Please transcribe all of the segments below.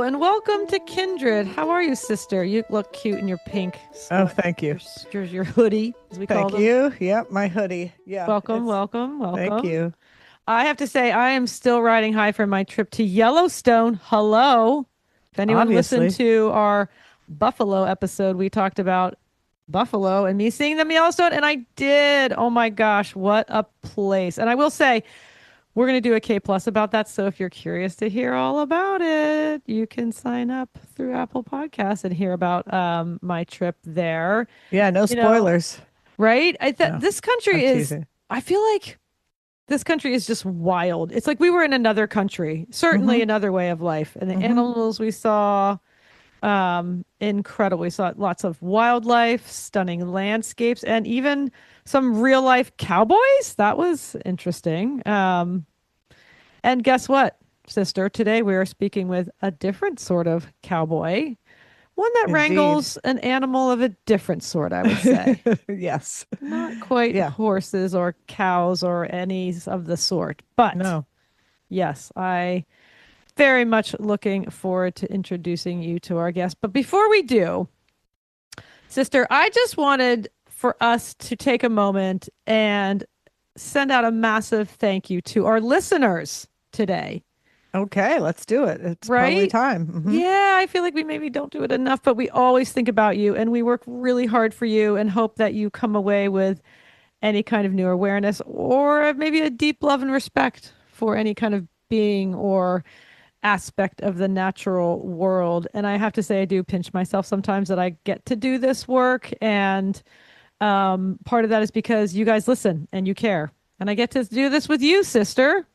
and welcome to Kindred. How are you, sister? You look cute in your pink Oh, sweat. thank you. Your hoodie, as we call Thank them. you. Yep, my hoodie. Yeah, Welcome, welcome, thank welcome. you. I have to say, I am still riding high from my trip to Yellowstone. Hello. If anyone listened Obviously. to our Buffalo episode, we talked about Buffalo and me seeing them in Yellowstone, and I did. Oh my gosh, what a place. And I will say, we're going to do a K plus about that. So if you're curious to hear all about it, you can sign up through Apple Podcasts and hear about my trip there. Yeah, no You know, spoilers. right? No, This I'm country is, teasing. I feel like this country is just wild. It's like we were in another country, certainly Mm-hmm. another way of life. And the Mm-hmm. animals we saw, incredible. We saw lots of wildlife, stunning landscapes, and even some real life cowboys. That was interesting. And guess what, sister? Today we are speaking with a different sort of cowboy, one that Indeed. wrangles an animal of a different sort, I would say. Yes. Not quite Yeah. horses or cows or any of the sort. But No. yes, I very much looking forward to introducing you to our guest. But before we do, sister, I just wanted for us to take a moment and send out a massive thank you to our listeners today. Okay, let's do it. It's probably Right? time. Mm-hmm. Yeah, I feel like we maybe don't do it enough, but we always think about you and we work really hard for you and hope that you come away with any kind of new awareness or maybe a deep love and respect for any kind of being or aspect of the natural world. And I have to say, I do pinch myself sometimes that I get to do this work. And part of that is because you guys listen and you care. And I get to do this with you, sister.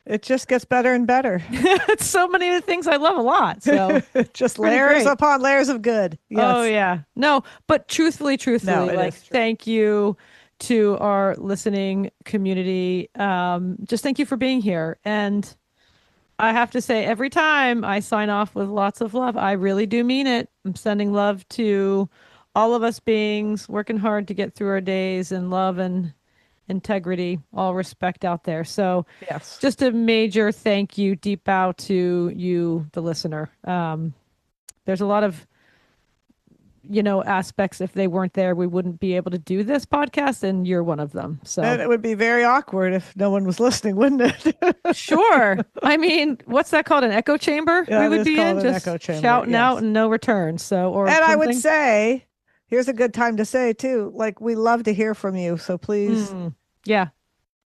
It just gets better and better. It's so many of the things I love a lot. So Just pretty layers great. upon layers of good. Oh Yes. yeah. No, but No, truthfully, it like is true. thank you to our listening community. Just thank you for being here. And I have to say every time I sign off with lots of love, I really do mean it. I'm sending love to all of us beings working hard to get through our days in love and integrity, all respect out there. So Yes. just a major thank you deep bow to you, the listener. There's a lot of aspects. If they weren't there, we wouldn't be able to do this podcast, and you're one of them. So, And it would be very awkward if no one was listening, wouldn't it? sure. I mean, what's that called? An echo chamber we Yeah, it would is be called in, an echo just chamber. shouting out Yes. and no return. So, or And I would something. say, here's a good time to say too, like we love to hear from you. So please, Mm, yeah,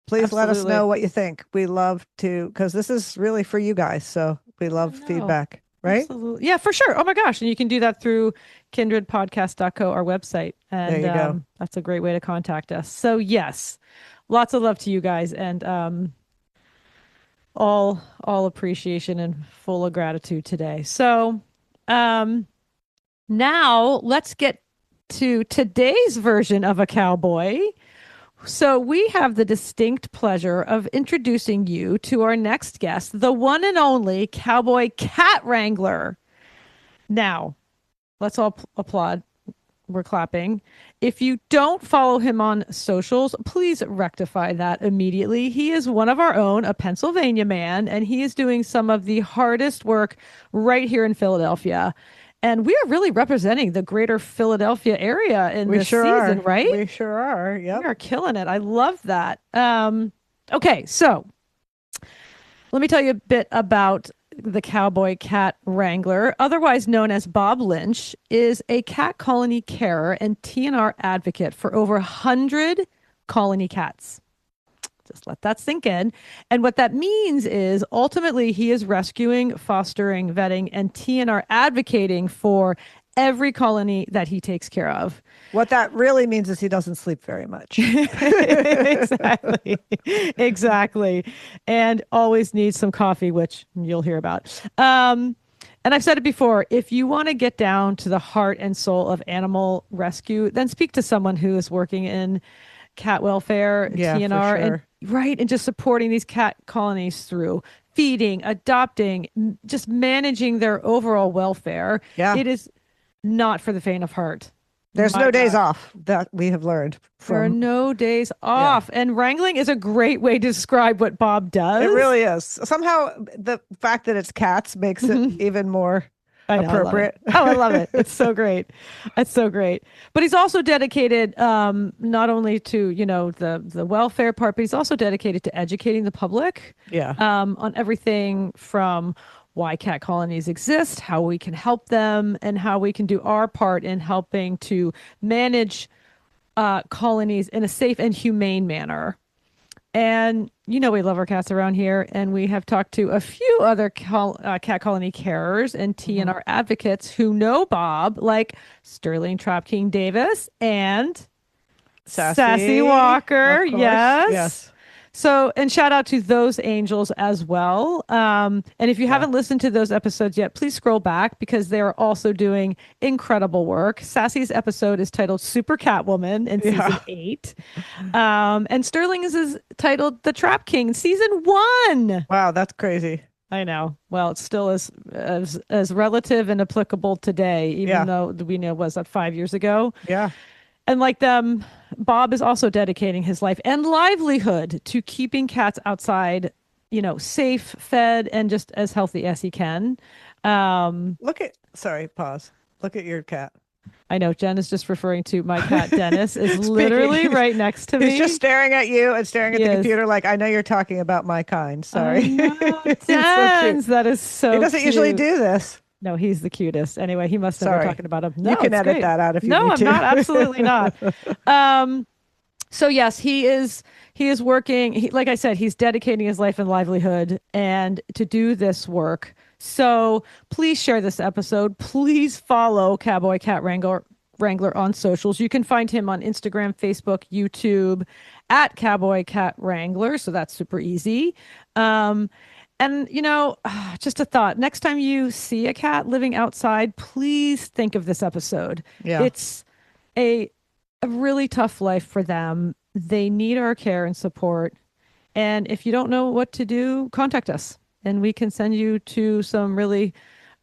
please let us absolutely. know what you think. We love to, because this is really for you guys. So we I love know. feedback, right? Absolutely. Yeah, for sure. Oh my gosh. And you can do that through kindredpodcast.co, our website. There And you go. that's a great way to contact us. So, yes, lots of love to you guys. And all appreciation and full of gratitude today. So um now let's get to today's version of a cowboy. So we have the distinct pleasure of introducing you to our next guest, the one and only Cowboy Cat Wrangler. Now, let's all applaud. We're clapping. If you don't follow him on socials, please rectify that immediately. He is one of our own, a Pennsylvania man, and he is doing some of the hardest work right here in Philadelphia. And we are really representing the greater Philadelphia area in We this sure season, are. right? We sure are. We Yep. are killing it. I love that. Okay, so let me tell you a bit about the Cowboy Cat Wrangler, otherwise known as Bob Lynch, is a cat colony carer and TNR advocate for over 100 colony cats. Just let that sink in. And what that means is ultimately he is rescuing, fostering, vetting, and TNR advocating for every colony that he takes care of. What that really means is he doesn't sleep very much. Exactly. Exactly. And always needs some coffee, which you'll hear about. And I've said it before, if you want to get down to the heart and soul of animal rescue, then speak to someone who is working in cat welfare, Yeah, for TNR, and sure. right, and just supporting these cat colonies through feeding, adopting, just managing their overall welfare. Yeah. It is not for the faint of heart. There's My no days gosh. off that we have learned There are from. no days Yeah, off. And wrangling is a great way to describe what Bob it does. really is. Somehow the fact that it's cats makes it even more I know, I love it. appropriate. Oh, I love it. It's so great. It's so great. But he's also dedicated not only to, the welfare part, but he's also dedicated to educating the public Yeah. on everything from why cat colonies exist, how we can help them, and how we can do our part in helping to manage colonies in a safe and humane manner. And we love our cats around here, and we have talked to a few other cat colony carers and Hmm. TNR advocates who know Bob, like Sterling Trap King Davis and Sassy Sassy, Walker. of course. Yes. Yes. So, and shout out to those angels as well. And if you Yeah. haven't listened to those episodes yet, please scroll back because they are also doing incredible work. Sassy's episode is titled Super Catwoman in season Yeah. 8. And Sterling is titled The Trap King, season 1. Wow, that's crazy. I know. Well, it's still as relative and applicable today, even Yeah. though we know was that 5 years ago. Yeah. And like them, Bob is also dedicating his life and livelihood to keeping cats outside, safe, fed, and just as healthy as he can. Um, Sorry, pause. Look at your cat. I know Jen is just referring to my cat Dennis is Speaking, literally right next to he's just me. staring at you and staring at He the is. computer like, I know you're talking about my kind. I Sorry. know, He's so cute. Dens. That is He so doesn't usually cute. do this. No, he's the cutest. Anyway, he must know we're Sorry. talking about him. You No, can it's edit great. that out if you No, need I'm not. Absolutely not. to. Um, so yes, he is working. Like I said, he's dedicating his life and livelihood and to do this work. So please share this episode. Please follow Cowboy Cat Wrangler on socials. You can find him on Instagram, Facebook, YouTube at Cowboy Cat Wrangler. So that's super easy. Um, and just a thought. Next time you see a cat living outside, please think of this episode. Yeah. It's a a really tough life for them. They need our care and support. And if you don't know what to do, contact us and we can send you to some really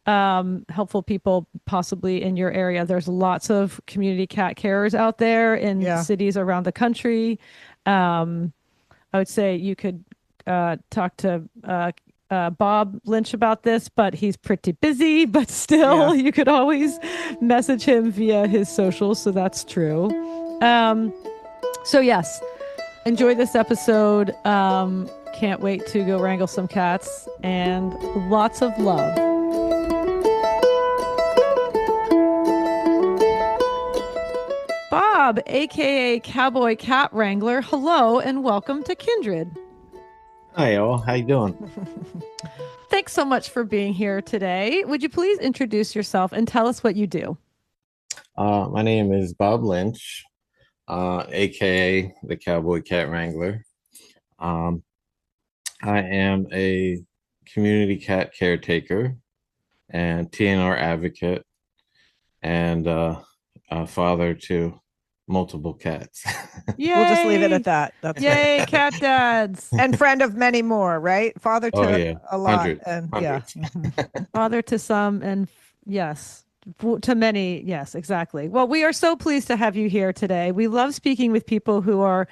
helpful people possibly in your area. There's lots of community cat carers out there in Yeah. cities around the country. Um, I would say you could talk to Bob Lynch about this, but he's pretty busy. But Yeah. still, you could always message him via his socials. So that's true. Um, so, yes, enjoy this episode. Can't wait to go wrangle some cats and lots of love. Bob, aka Cowboy Cat Wrangler, hello and welcome to Kindred. Hi, all. How you doing? Thanks so much for being here today. Would you please introduce yourself and tell us what you do? My name is Bob Lynch, aka the Cowboy Cat Wrangler. Um, I am a community cat caretaker and TNR advocate and a father to multiple cats. Yay! We'll just leave it at that. That's Yay, cat dads. and friend of many more, right? Father Oh, to yeah. a lot. Hundreds. And yeah. Hundreds. Mhm. Father to some and yes, to many. Yes, exactly. Well, we are so pleased to have you here today. We love speaking with people who are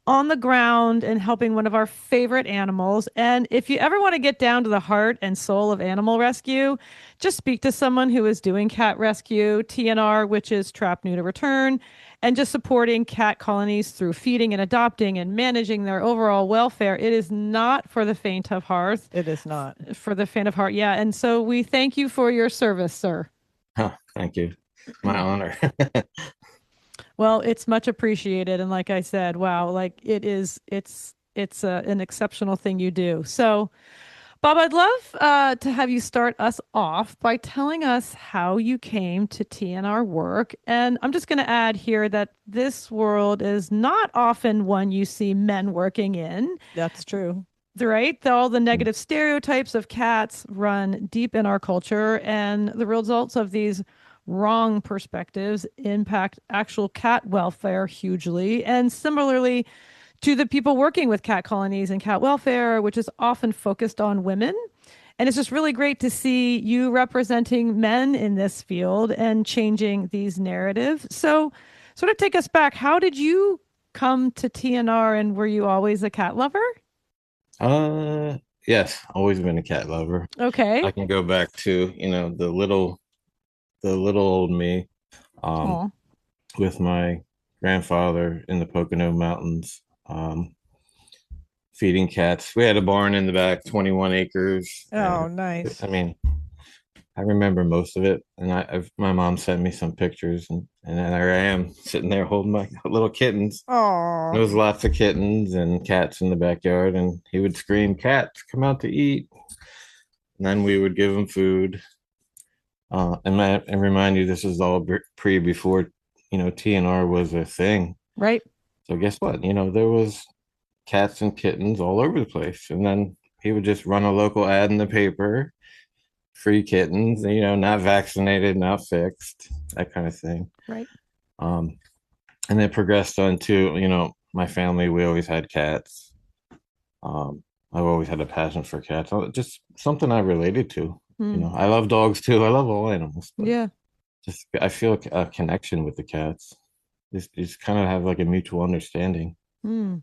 on the ground and helping one of our favorite animals. And if you ever want to get down to the heart and soul of animal rescue, just speak to someone who is doing cat rescue, TNR, which is trap, neuter, return, and just supporting cat colonies through feeding and adopting and managing their overall welfare. It is not for the faint of heart, It is not. for the faint of heart. Yeah. And so we thank you for your service, sir. Oh, thank you. My honor. Well, it's much appreciated. And like I said, wow, like it's an exceptional thing you do. So, Bob, I'd love to have you start us off by telling us how you came to TNR work. And I'm just going to add here that this world is not often one you see men working in, That's true. right? All the negative stereotypes of cats run deep in our culture, and the results of these wrong perspectives impact actual cat welfare hugely. And similarly, to the people working with cat colonies and cat welfare, which is often focused on women And it's just really great to see you representing men in this field and changing these narratives. So, sort of take us back. How did you come to TNR, and were you always a cat lover? Uh, yes, always been a cat lover. Okay. I can go back to, the little old me, um, Oh, with my grandfather in the Pocono Mountains, feeding cats. We had a barn in the back, 21 acres. Oh, And nice. I mean, I remember most of it. And my mom sent me some pictures, and there I am sitting there holding my little kittens. Oh, There was lots of kittens and cats in the backyard, and he would scream, "Cats, come out to eat." And then we would give them food. And remind you, this is all before, TNR was a thing. right. So guess what? There was cats and kittens all over the place. And then he would just run a local ad in the paper, free kittens, not vaccinated, not fixed, that kind of thing. Right. Um, and it progressed on to, my family, we always had cats. I've always had a passion for cats. Just something I related to. Hmm. I love dogs too. I love all animals, but Yeah. just I feel a connection with the cats. Just kind of have like a mutual understanding. Hmm.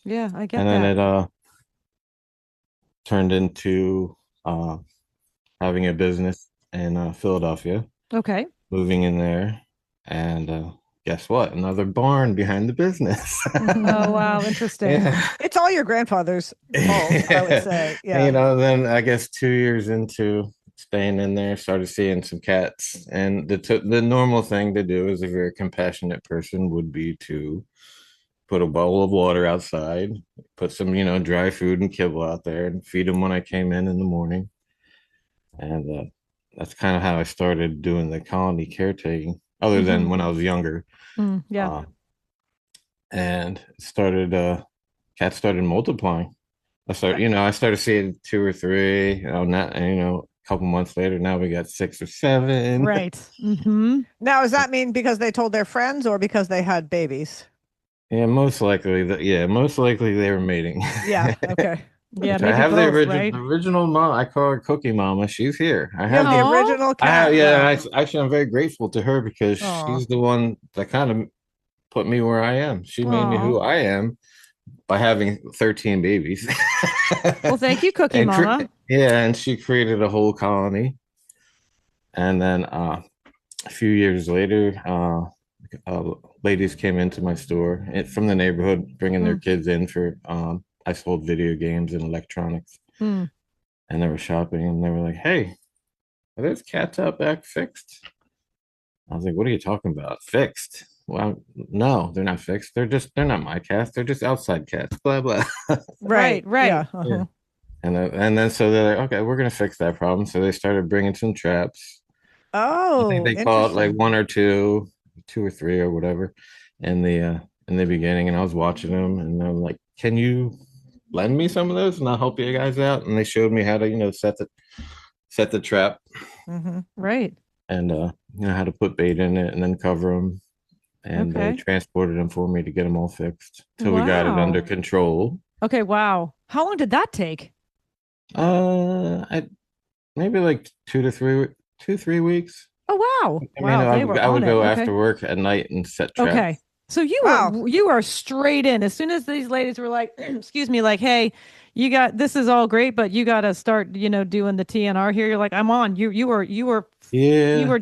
Yeah, I get And then that. it turned into uh having a business in Philadelphia, Okay. moving in there, and guess what? Another barn behind the business. Oh, wow. Interesting. Yeah. it's all your grandfather's fault, I would say. And, Yeah. then I guess 2 years into staying in there, started seeing some cats. And the normal thing to do as a very compassionate person would be to put a bowl of water outside, put some, dry food and kibble out there, and feed them when I came in the morning. And that's kind of how I started doing the colony caretaking, other than Mhm. when I was younger. Yeah. Uh, and started cats started multiplying. I started seeing two or three. Not, a couple months later, now we got 6 or 7. Right. Hmm. Now, does that mean because they told their friends or because they had babies? Yeah, most likely most likely they were mating. Yeah. Okay. Yeah, Which I maybe have the both, original right? original mom. I call her Cookie Mama. She's here. You have the Aw. original I have, cat. yeah. Wow. Actually, I'm very grateful to her because Oh, she's the one that kind of put me where I am. She made me Aw. who I am by having 13 babies. Well, thank you, Cookie and Mama. yeah, and she created a whole colony. And then a few years later, ladies came into my store from the neighborhood, bringing their Mm. kids in for. I sold video games and electronics, Mm. and they were shopping, and they were like, "Hey, are those cats out back fixed?" I was like, "What are you talking about? Fixed? Well, no, they're not fixed. They're not my cats. They're just outside cats. Blah blah." Right, right. right. Yeah. Yeah. Uh-huh. And then so they're like, "Okay, we're gonna fix that problem." So they started bringing some traps. I think Oh, they call it like interesting. one or two, two or three or whatever, in the beginning. And I was watching them, and I'm like, "Can you lend me some of those, and I'll help you guys out?" And they showed me how to, set the trap, Hmm. Right. and how to put bait in it, and then cover them. And they Okay. transported them for me to get them all fixed till we got it under Wow. control. Okay, wow. How long did that take? I maybe like 2 3 weeks. Oh, wow. I mean, Wow, they were I on would it. go Okay. after work at night and set Okay. traps. So Wow. you are straight in. As soon as these ladies were like, excuse me, like, hey, this is all great, but you got to start, doing the TNR here. You're like, I'm on. Yeah,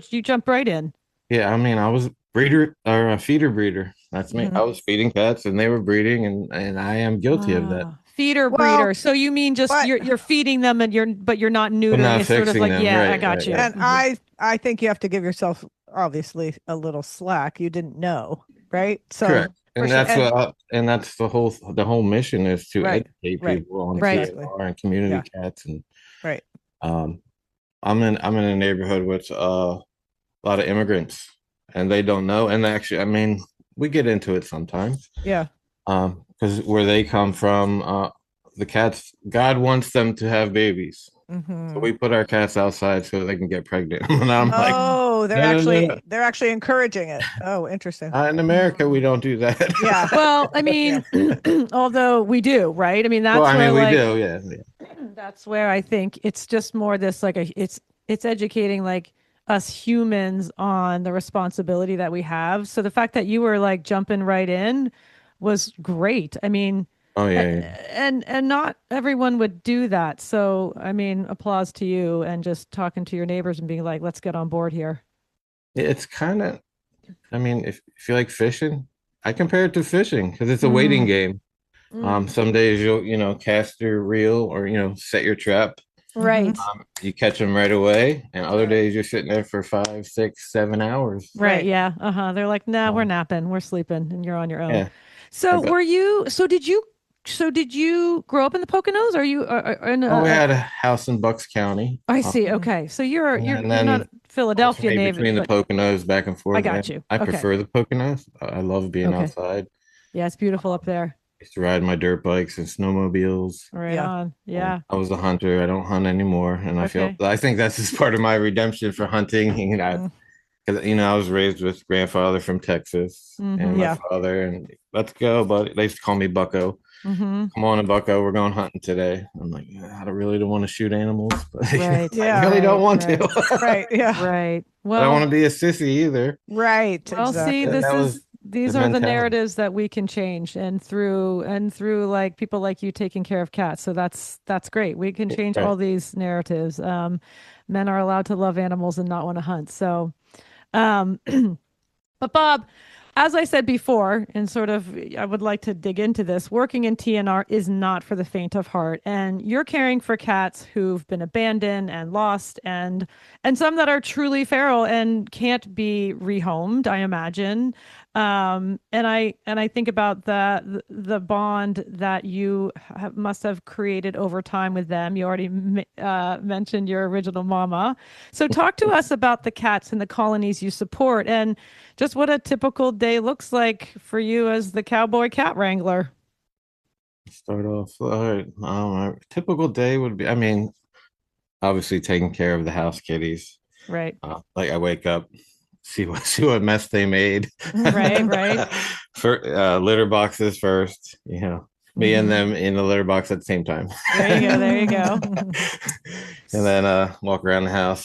You jumped right in. yeah. I mean, I was breeder or a feeder breeder. That's me. Hmm. I was feeding cats, and they were breeding, and I am guilty of that. Feeder Well, breeder. So you mean just but you're feeding them and you're not But neutering. not It's sort of fixing like, them. yeah, I Right, got right, you. right. and I think you have to give yourself obviously a little slack. You didn't know, right? So Correct. for And sure. that's And and that's the whole mission is to right, educate right, people on Right. exactly. TNR and community Yeah, cats. And right. um, I'm in a neighborhood with a lot of immigrants, and they don't know. And actually, I mean, we get into it sometimes. Yeah. Because where they come from, the cats, God wants them to have babies. So Hmm. we put our cats outside so they can get pregnant. And I'm like, Mm, Oh, no, no, no, no. they're actually encouraging it. Oh, interesting. In America, we mm. don't do that. Yeah. Well, I Yeah. mean, although we do, right? I mean, Well, that's I where mean, we like do, yeah, yeah. that's where I think it's just more this like it's educating like us humans on the responsibility that we have. So the fact that you were like jumping right in was great. I mean, Oh yeah, yeah. and not everyone would do that. So I mean, applause to you and just talking to your neighbors and being like, let's get on board here. It's kind of. I mean, if you like fishing, I compare it to fishing because it's a waiting Mm, game. mm. Some days you'll cast your reel or set your trap. Hmm. Right. You catch them right away, and other Right. days you're sitting there for 5, 6, 7 hours. Right. Right. Yeah. Uh-huh. They're like, nah, we're Um, napping, we're sleeping, and you're on your own. yeah, So but did you grow up in the Poconos? Are you in oh, we had a house in Bucks County, I see. Hmm. Okay. So you're you're and you're not then Philadelphia alternate native, between the but Poconos back and I forth. got And you. I Okay. prefer the Poconos. I love being Okay. outside. Yeah, it's beautiful up there. Used to ride my dirt bikes and snowmobiles. Right Yeah. on. Yeah. I was a hunter. I don't hunt anymore, and Okay. I think that's just part of my redemption for hunting. Mm. Because I was raised with grandfather from Texas and Mm-hmm. my Yeah. father, and let's go, buddy. They used to call me Bucko. Mm-hmm. Come on, Bucko, we're going hunting today. I'm like, "Yeah, I really don't want to shoot animals, but Right. I Yeah. really don't Right. want Right. to. Right. Yeah. Right. I don't want Well, to be a sissy either. Right. well, see, Exactly. this That is was the these are the mentality. narratives that we can change and through like people like you taking care of cats. So that's great. We can change Right. all these narratives. Men are allowed to love animals and not want to hunt. So, um, but Bob, as I said before, and sort of, I would like to dig into this. Working in TNR is not for the faint of heart, and you're caring for cats who've been abandoned and lost, and some that are truly feral and can't be rehomed, I imagine. And I think about the bond that you must have created over time with them. You already mentioned your original mama. So talk to us about the cats and the colonies you support and just what a typical day looks like for you as the Cowboy Cat Wrangler. Start off. All right. A typical day would be, I mean, obviously taking care of the house kitties. Right. Like I wake up, see what mess they made. Right, right. For litter boxes first, me and Hmm. them in the litter box at the same time. There you go. There you go. And then walk around the house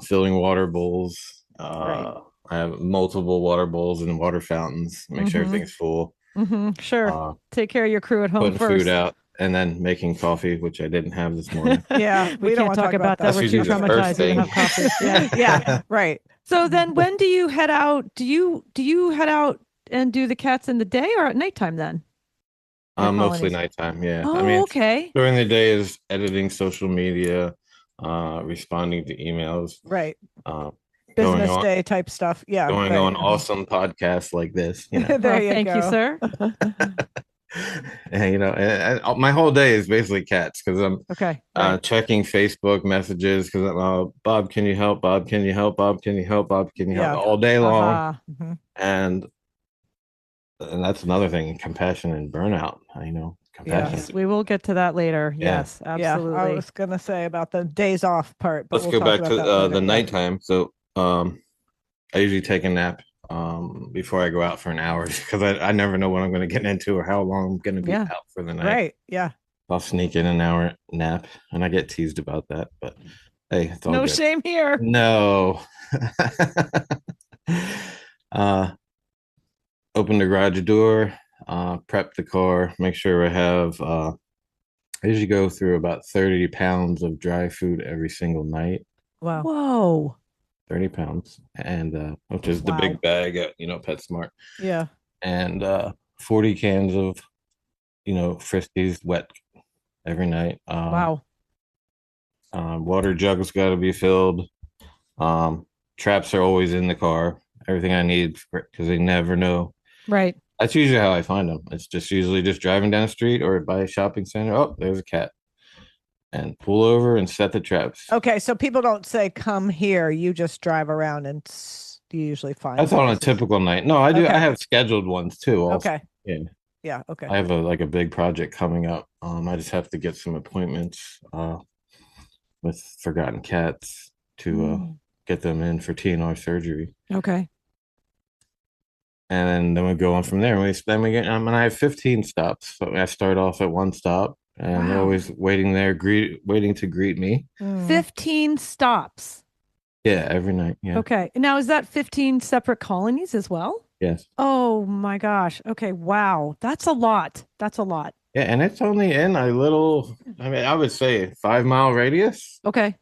filling water bowls. Right. I have multiple water bowls and water fountains, make sure Hmm. everything's full. Hmm. Sure. Uh, Take care of your crew at home Putting food first. out and then making coffee, which I didn't have this morning. Yeah. We We don't can't want to talk talk about about that. That's that. We're too usually the first traumatized. We don't thing. have coffee. Yeah. Yeah. Right. So then when do you head out? Do you head out and do the cats in the day or at nighttime then? Your Mostly colonies. nighttime. Yeah. I Oh, mean, okay. during the day is editing social media, responding to emails, Right. uh, going Business on day type stuff. Yeah. going Right. on awesome podcasts like this. There Well, you thank you, go. sir. And my whole day is basically cats because I'm Okay. Right. checking Facebook messages because I'm Bob, can you help? Bob, can you help? Bob, can you help? Bob, can you help? Yeah. All day long, Aha. Hmm. and that's another thing, compassion and burnout. Compassion. Yes, we will get to that later. Yeah. Yes, Yeah. I absolutely. was gonna say about the days off part, but Let's we'll go talk back about to that later. the Yeah. nighttime. So I usually take a nap before I go out for an hour because I never know what I'm going to get into or how long I'm going to be Yeah. out for the night. Right. Yeah. I'll sneak in an hour nap, and I get teased about that, but hey, it's all No good. shame here. No. uh, Open the garage door, prep the car, make sure we have. I usually go through about 30 pounds of dry food every single night. Wow. Whoa. 30 pounds, and which is the Wow. big bag at PetSmart, Yeah. and 40 cans of Friskies wet every night. Wow. Water jugs got to be filled. Traps are always in the car. Everything I need because they never know. Right. That's usually how I find them. It's just usually just driving down the street or by a shopping center. Oh, there's a cat, and pull over and set the traps. Okay. So people don't say, come here. You just drive around and you usually find That's on a places. typical night. No, I do. I Okay. have scheduled ones too. Also. Okay. Yeah. Yeah. Okay. I have a big project coming up. I just have to get some appointments with forgotten cats to get them in for TNR surgery, Okay. and then we go on from there. And we get. I have 15 stops. So I start off at one stop, and they're Wow. always waiting there, waiting to greet me. 15 stops. Yeah, every night. Yeah. Okay. Now, is that 15 separate colonies as well? Yes. Oh my gosh. Okay. Wow. That's a lot. That's a lot. Yeah, and it's only in a little. I mean, I would say 5 mile radius. Okay.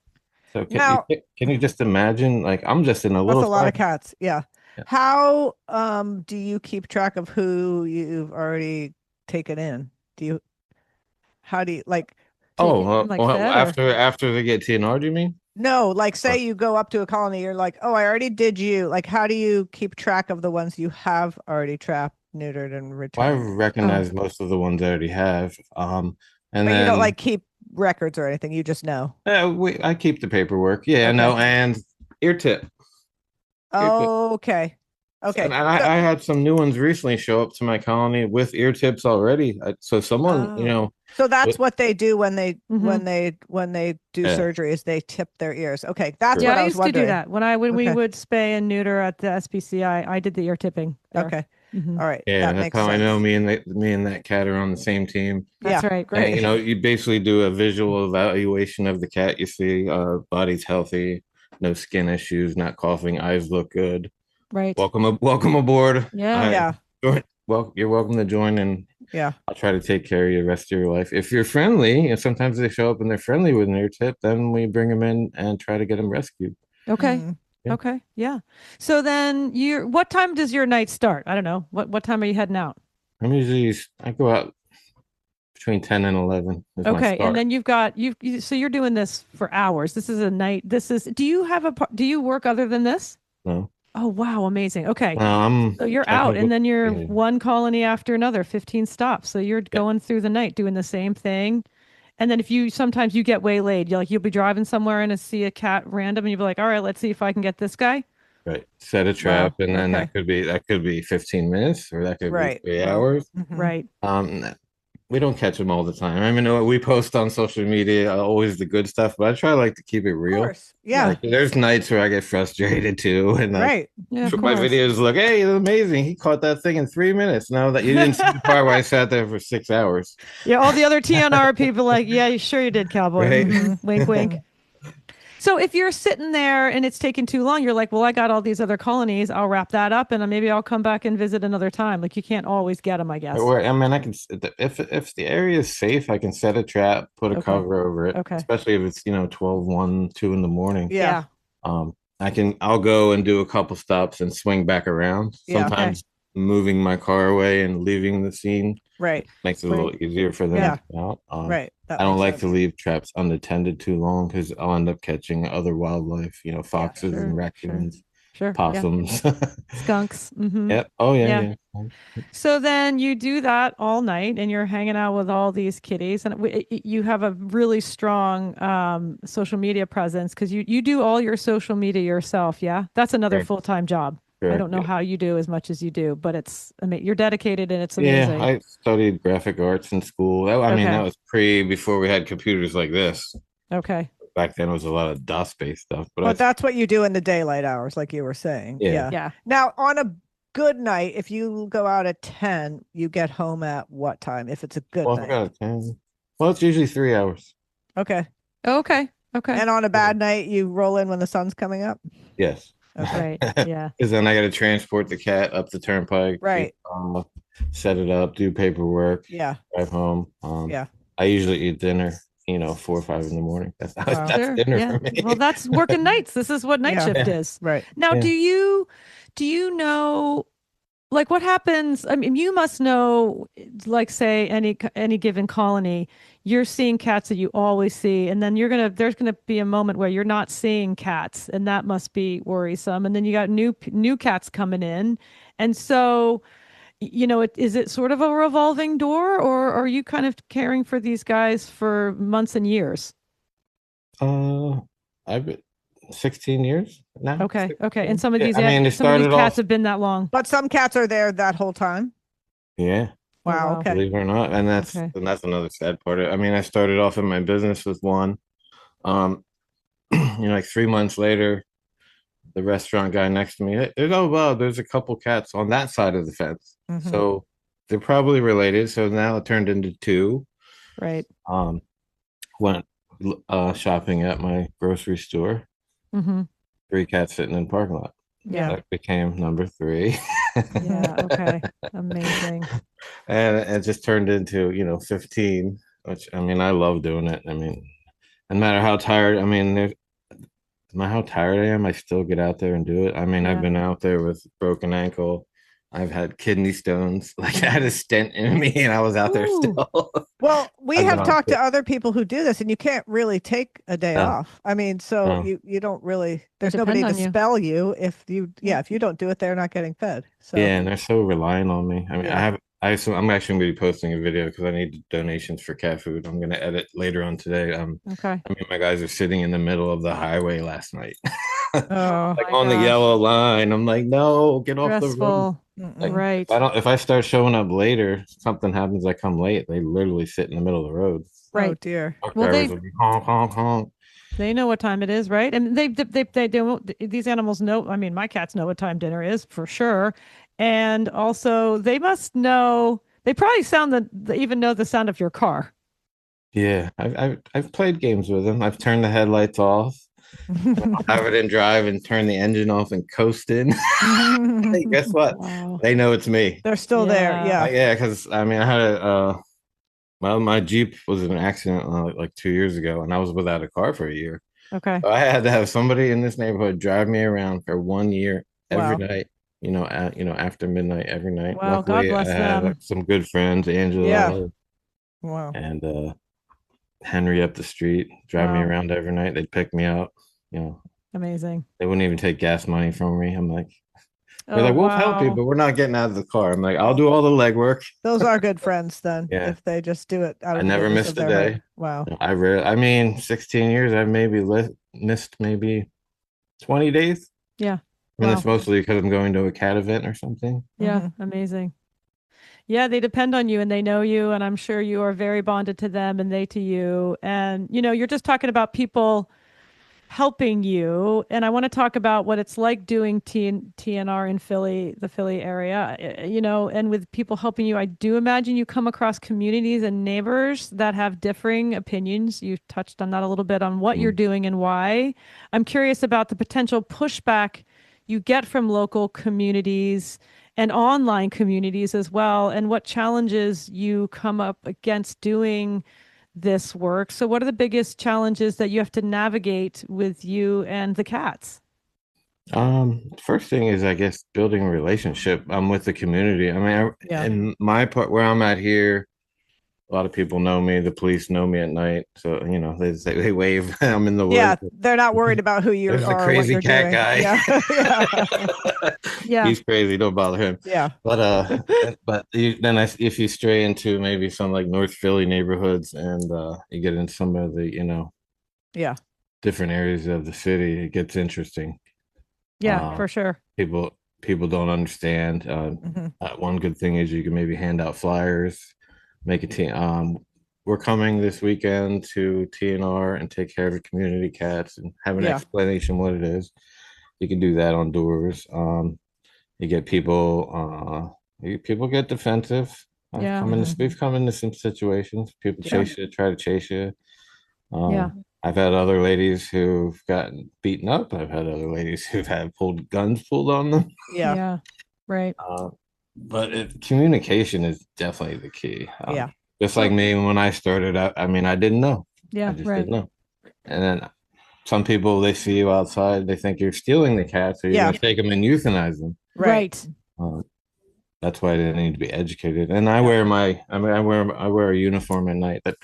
So Now, can you just imagine? Like I'm just in a that's little a lot of 5. cats. Yeah. Yeah. How do you keep track of who you've already taken in? Do you how do you like Take Oh, it in like well, fed or? after they get TNR, do you mean? no, like say Or- you go up to a colony, you're like, oh, I already did you. Like, how do you keep track of the ones you have already trapped, neutered, and I returned? recognize most of the ones I already have. And But you don't then like keep records or anything. You just know. I keep the paperwork. Yeah, Okay. no, and ear tip. Ear tip. Okay. Okay. And So, I had some new ones recently show up to my colony with ear tips already. So someone, oh. So that's with- what they do when Mhm. they do yeah, surgery is they tip their ears. Okay, that's Correct. what Yeah, I I was used to do wondering. that when we Okay. would spay and neuter at the SPCI. I did the ear tipping there. Okay. Mhm. All right. yeah, That that's makes how I know sense. me and that cat are on the same team. That's Yeah. right. And Great. you basically do a visual evaluation of the cat. You see, body's healthy, no skin issues, not coughing, eyes look good. Right. Welcome aboard. Yeah. I Yeah. well, you're welcome to join, and Yeah. I'll try to take care of you the rest of your life. If you're friendly, and sometimes they show up and they're friendly with an ear tip, then we bring them in and try to get them rescued. Okay. Mm. Yeah. Okay. Yeah. So then what time does your night start? I don't know. What time are you heading out? I go out between 10 and 11 is my Okay. And start. then so you're doing this for hours. This is a night. Do you have do you work other than this? No, Oh, wow. Amazing. Okay. I'm So you're out and technical. then you're Yeah. one colony after another, 15 stops. So you're Yeah, going through the night doing the same thing. And then sometimes you get waylaid, you'll be driving somewhere and see a cat random and you'll be like, all right, let's see if I can get this guy. right. Set a trap, Wow. and then Okay. that could be 15 minutes, or that could be Right. 3 hours. Mhm. Right. We don't catch them all the time. I mean, we post on social media always the good stuff, but I try like to keep it Of real. course. Yeah. Like, there's nights where I get frustrated too, and like Right. Yeah, of my course. videos look, hey, it's amazing. He caught that thing in 3 minutes. Now that you didn't see the part where I sat there for 6 hours, Yeah, all the other TNR people like, yeah, you sure you did, cowboy. right? Mhm. Wink, wink. So if you're sitting there and it's taking too long, you're like, well, I got all these other colonies. I'll wrap that up and then maybe I'll come back and visit another time. Like you can't always get them, I guess. Or I mean, I can if the area is safe, I can set a trap, put a Okay. cover over it, Okay. especially if it's 12, 1, 2 in the morning. Yeah. I'll go and do a couple stops and swing back around. Yeah. Sometimes moving my car away and leaving the scene Right. makes it a little easier for them Yeah. to get out. Right. That I don't makes like to sense. leave traps unattended too long because I'll end up catching other wildlife, foxes Sure, and sure. raccoons, Sure. Yeah. possums. Skunks. Mm-hmm. Yep. Oh yeah, Yeah. yeah. So then you do that all night and you're hanging out with all these kitties and you have a really strong social media presence because you do all your social media yourself. Yeah. That's another Correct. full-time job. I Correct, don't know yeah. how you do as much as you do, but you're dedicated and it's Yeah, amazing. I studied graphic arts in school. I mean, Okay. that was before we had computers like this. Okay. Back then, it was a lot of DOS-based stuff. But that's what you do in the daylight hours, like you were saying. Yeah. Yeah. Yeah. Now, on a good night, if you go out at 10, you get home at what time? If it's a good Well, if I night. got a 10. Well, it's usually 3 hours. Okay. Okay. Okay. And on a bad night, you roll in when the sun's coming up. Yes. Okay. Right. Yeah. Because then I got to transport the cat up the turnpike. Right. Set it up, do paperwork, Yeah. drive home. Yeah. I usually eat dinner, 4 or 5 in the morning. That's Wow. that's Sure. dinner Yeah. for me. Well, that's working nights. This is what night Yeah. shift Yeah. is. Right. Now, Yeah. do you know like what happens? I mean, you must know, like say any given colony, you're seeing cats that you always see, and then there's gonna be a moment where you're not seeing cats, and that must be worrisome. And then you got new cats coming in, and so is it sort of a revolving door, or are you kind of caring for these guys for months and years? I've been 16 years now. Okay, okay. And 16. some of Yeah, these I mean, it some of these started cats off. have been that long. But some cats are there that whole time. Yeah. Oh, Wow. wow. Okay. Believe it or not, and Okay. that's another sad part. I mean, I started off in my business with one. Like 3 months later, the restaurant guy next to me, oh wow, there's a couple cats on that side of the fence. Mhm. So they're probably related. So now it turned into two. Right. Um, went shopping at my grocery store. Mm-hmm. 3 cats sitting in the parking lot. Yeah. That became number 3. Yeah. Okay. Amazing. And it just turned into, 15, which I mean, I love doing it. I mean, no matter how tired, I mean, no matter how tired I am, I still get out there and do it. I mean, I've Yeah. been out there with broken ankle. I've had kidney stones. Like I had a stent in me and I was out there Ooh. still. Well, we I've been have on talked to other people who do this, and you can't really take a day no, off. I mean, so no. you don't really. They There's depend nobody to on you. spell you if you. Yeah. Yeah, if you don't do it, they're not getting fed. So Yeah, and they're so reliant on me. I mean, yeah. I'm actually gonna be posting a video because I need donations for cat food. I'm gonna edit later on today. Okay. I mean, my guys are sitting in the middle of the highway last night, Oh, like My on the gosh. yellow line. I'm like, no, get off the road. Stressful. Like, mm-mm. if Right. I don't, if I start showing up later, something happens. I come late. They literally sit in the middle of the road. Oh Right. dear. Truck Well, drivers will be honk, honk, honk. they know what time it is, right? And they don't, these animals know. I mean, my cats know what time dinner is for sure. And also they must know, they probably they even know the sound of your car. Yeah, I've played games with them. I've turned the headlights off. Have it in drive and turn the engine off and coast in. Hey, guess what? Wow. They know it's me. They're still there. Yeah. Yeah. Yeah, because I mean, I had my Jeep was in an accident like 2 years ago, and I was without a car for a year. Okay. So I had to have somebody in this neighborhood drive me around for 1 year every Wow. night. After midnight every night. Wow. God Luckily, I bless have them. some good friends, Yeah. Angela Wow. and Henry up the street, drive me Wow. around every night. They'd pick me up. You know, Amazing. they wouldn't even take gas money from me. I'm like, they're Oh, like, we'll help you, wow. but we're not getting out of the car. I'm like, I'll Well, do all the legwork. those are good friends then, Yeah, if they just do it out I of the never goodness of missed a their heart. day. Wow. I mean, 16 years, I've maybe missed maybe 20 days. Yeah. And that's Wow. mostly because I'm going to a cat event or something. Yeah. hmm Amazing. Yeah, they depend on you and they know you, and I'm sure you are very bonded to them and they to you. And, you're just talking about people helping you. And I want to talk about what it's like doing TNR in Philly, the Philly area, and with people helping you. I do imagine you come across communities and neighbors that have differing opinions. You touched on that a little bit on what you're Mm. doing and why. I'm curious about the potential pushback you get from local communities and online communities as well, and what challenges you come up against doing this work. So, what are the biggest challenges that you have to navigate with you and the cats? First thing is, I guess, building a relationship with the community. I mean, Yeah. in my part where I'm at here, a lot of people know me. The police know me at night, so they wave. I'm in the Yeah. woods. They're not worried about who you There's a are or what crazy you're cat doing. guy. Yeah. Yeah. Yeah, He's crazy. Don't bother him. Yeah. If you stray into maybe some like North Philly neighborhoods and you get in some of the Yeah. different areas of the city, it gets interesting. yeah, Uh, for sure. people don't understand. hmm One good thing is you can maybe hand out flyers, make a team. We're coming this weekend to TNR and take care of the community cats and have an Yeah. explanation what it is. You can do that on doors. You get people get defensive. Yeah, We've come into some situations. People Yeah. chase you, try to chase you. yeah, I've had other ladies who've gotten beaten up. I've had other ladies who've had guns pulled on them. Yeah. yeah. Right. Uh, communication is definitely the key. Yeah. Just like So, me when I started out, I mean, I didn't know. I yeah, just right. didn't know. And then some people, they see you outside, they think you're stealing the cats, so you're Yeah. going to take them and euthanize them. Right. Right. Uh, that's why they need to be educated. And I wear a uniform at night that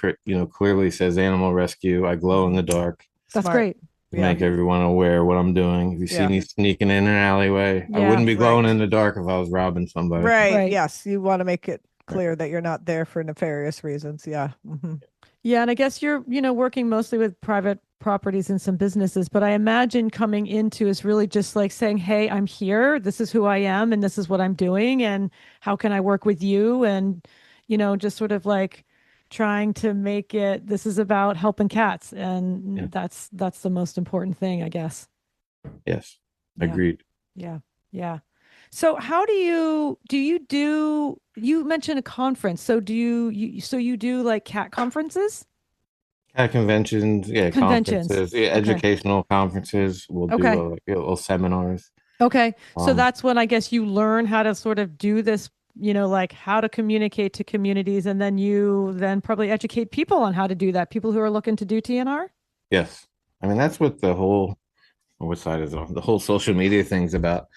clearly says animal rescue. I glow in the dark That's Smart. great. to Yeah. make everyone aware what I'm doing. If you see Yeah. me sneaking in an alleyway, I Yeah. wouldn't be glowing Right. in the dark if I was robbing somebody. Right. Right. Yes. You want to make it clear that you're not there for nefarious reasons. Yeah. Yeah, and I guess you're, working mostly with private properties and some businesses, but I imagine coming into is really just like saying, "Hey, I'm here. This is who I am, and this is what I'm doing, and how can I work with you?" And, just sort of like trying to make it. This is about helping cats, Yeah. and that's the most important thing, I guess. Yes, Yeah, agreed. yeah, yeah. So how you mentioned a conference. So you do like cat conferences? At conventions, yeah, Conventions. conferences, yeah, Okay. educational conferences. We'll do Okay. little seminars. Okay. So Um, that's when I guess you learn how to sort of do this, like how to communicate to communities, and then you then probably educate people on how to do that, people who are looking to do TNR. yes, I mean that's what the whole what side is the whole social media thing's about.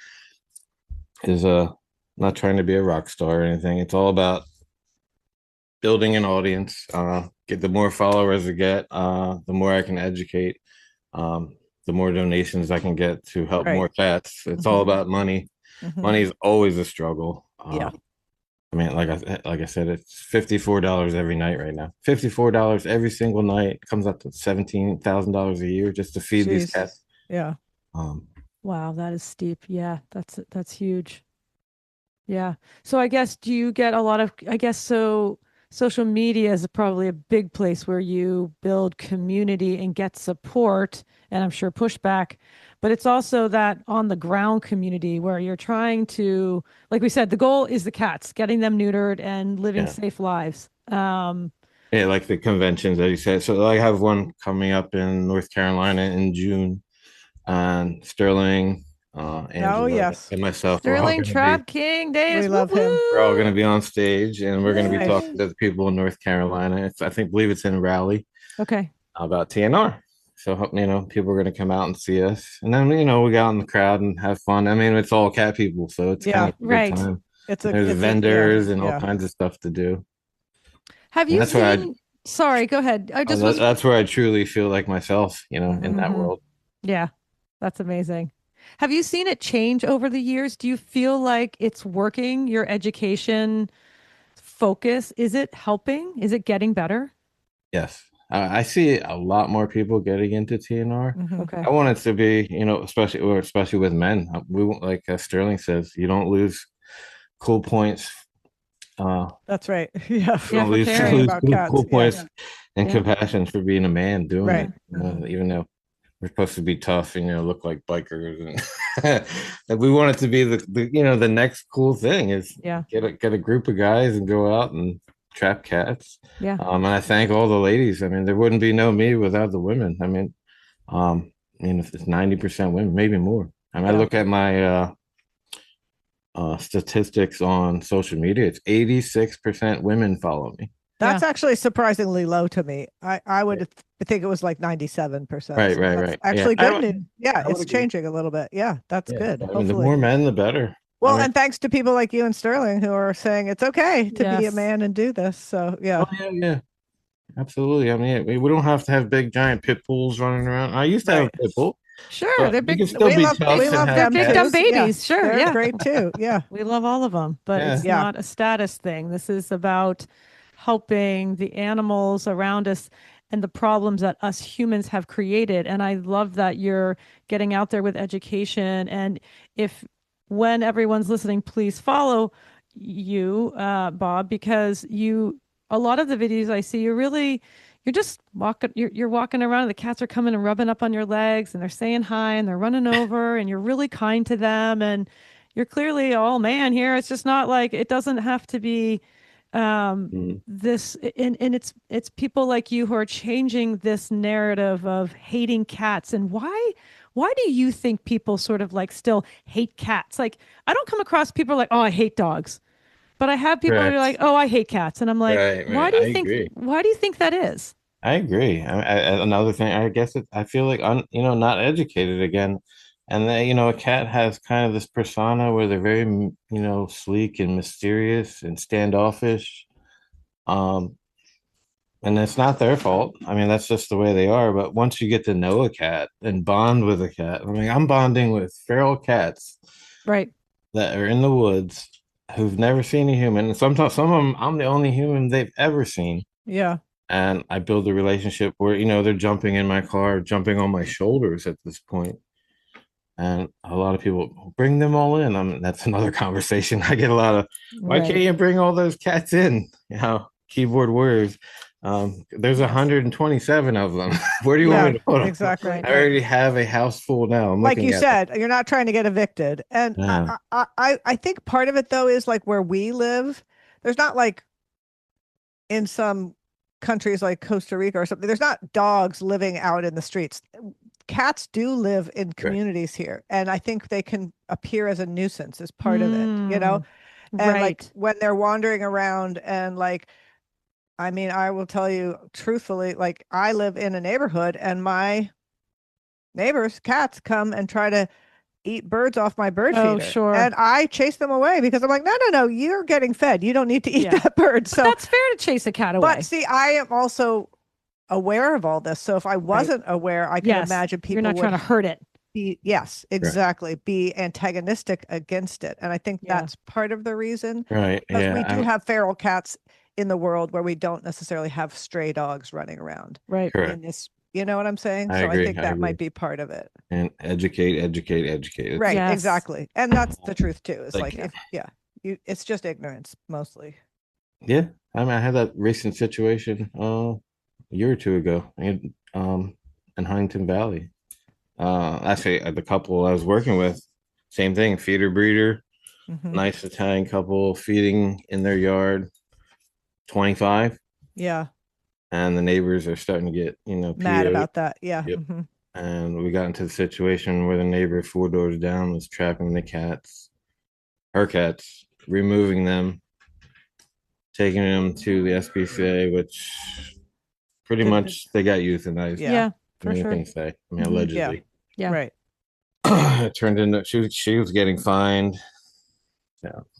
Is not trying to be a rock star or anything. It's all about building an audience. Get the more followers I get, the more I can educate. The more donations I can get to help Right. more cats. It's all Hmm. about money. Hmm. Money is always a struggle. Yeah. I mean, like I said, it's $54 every night right now. $54 every single night. It comes up to $17,000 a year just to feed these Jeez. cats. Yeah. Um, Wow, that is steep. Yeah, that's huge. Yeah. So I guess do you get a lot of, I guess so social media is probably a big place where you build community and get support and I'm sure pushback, but it's also that on the ground community where you're trying to, like we said, the goal is the cats, getting them neutered and living yeah. safe lives. Yeah, like the conventions that you said. So I have one coming up in North Carolina in June, and Sterling, Oh, Angela, yes. and myself, Sterling Trap King We Days. Whoop love him. we're all whoop. going to be on stage, and we're going to be Nice. talking Yay. to the people in North Carolina. Believe it's in Raleigh Okay. about TNR. So people are going to come out and see us, and then we go out in the crowd and have fun. I mean, it's all cat people, so it's kind Yeah. of a good Right. time. It's And a, there's it's a, yeah. vendors and all Yeah. kinds of stuff to do, Have and you seen, sorry, go ahead. I just was, that's where I truly feel like myself, in Hmm. that Mhm. world. Yeah, that's amazing. Have you seen it change over the years? Do you feel like it's working, your education focus? Is it helping? Is it getting better? Yes. I see a lot more people getting into TNR. Hmm. Okay. I want it to be, especially with men. We won't, like Sterling says, you don't lose cool points. That's right. Yeah. You Yeah, don't for lose Caring caring. lose about cats. cool Yes. points and Yeah. compassion for being a man doing Right. it. Hmm. Even though we're supposed to be tough and look like bikers, and and we want it to be the next cool thing is Yeah. get a group of guys and go out and trap cats. Yeah. And I thank all the ladies. I mean, there wouldn't be no me without the women. I mean, if it's 90% women, maybe more. I mean, I Yeah. look at my statistics on social media. It's 86% women follow me. That's Yeah. actually surprisingly low to me. I Yeah. would think it was like 97%. Right, So right, that's right. Yeah, actually good news. Yeah, I would it's agree. changing a little bit. Yeah, that's Yeah, good. I mean, the Hopefully. more men, the better. I Well, mean, and thanks to people like you and Sterling who are saying it's okay to be a Yes. man and do this. So, oh yeah. yeah, yeah, absolutely. I mean, we don't have to have big giant pit bulls running around. I used to have Right. a pit bull, Sure. but They're you big, can still be We tough and love have they're them big too. dumb cats. Yeah. babies. Sure. They're Yeah. great too. Yeah. We love all of them, but Yeah. it's Yeah. not a status thing. This is about helping the animals around us and the problems that us humans have created. And I love that you're getting out there with education. And if when everyone's listening, please follow you, Bob, because a lot of the videos I see, you're just walking, you're walking around, and the cats are coming and rubbing up on your legs and they're saying hi and they're running over and you're really kind to them. And you're clearly all man here. It's just not like it doesn't have to be Mhm. this and it's people like you who are changing this narrative of hating cats. And why do you think people sort of like still hate cats? Like I don't come across people like, oh, I hate dogs. But I have people who are like, Correct. oh, I hate cats. And I'm like, Right, right. I agree. why do you think that is? I agree. Another thing, I guess I feel like not educated again, and then a cat has kind of this persona where they're very sleek and mysterious and standoffish. Um, and it's not their fault. I mean, that's just the way they are. But once you get to know a cat and bond with a cat, I mean, I'm bonding with feral cats Right. that are in the woods who've never seen a human, and sometimes some of them I'm the only human they've ever seen. Yeah. And I build a relationship where they're jumping in my car, jumping on my shoulders at this point. And a lot of people bring them all in. I mean, that's another conversation. I get a lot of, why can't Right. you bring all those cats in? Keyboard warriors. There's Yes. 127 of them. Where do you want me to put them? exactly. Right. I already have a house full now. I'm Like looking you at said, you're not trying to get evicted. And Yeah. I think part of it though is like where we live, there's not like in some countries like Costa Rica or something, there's not dogs living out in the streets. Cats do live in communities here, and I think they can appear as a nuisance as part of it, you know? And like Right. when they're wandering around and like, I mean, I will tell you truthfully, like I live in a neighborhood and my neighbors' cats come and try to eat birds off my bird Oh, feeder. sure. And I chase them away because I'm like, no, you're getting fed. You don't need to eat Yeah. that bird. But So that's fair to chase a cat away. but see, I am also aware of all this. So if I wasn't aware, I can Yes. imagine people You're not would trying to hurt it. be, yes, exactly, be antagonistic against it. And I think Yeah. that's part of the reason. Right. Because Yeah. we do have feral cats in the world where we don't necessarily have stray dogs running around Right. Correct. in this, you know what I'm saying? I So agree, I think I that agree. might be part of it. And educate. It's- Right, Yes. exactly. And that's the truth too. It's Like- like if it's just ignorance mostly. Yeah. I mean, I had that recent situation a year or two ago in Huntington Valley. Actually, the couple I was working with, same thing, feeder breeder, Mhm. nice Italian couple feeding in their yard, 25, Yeah, and the neighbors are starting to get, mad PO'd. about that. Yeah. Yep. Mhm. And we got into the situation where the neighbor 4 doors down was trapping the cats, her cats, removing them, taking them to the SPCA, which pretty Didn't- much they got euthanized. Yeah. Yeah, I for mean, what sure. can you say? I mean, Mhm. allegedly. Yeah. Right. It turned into she was getting fined.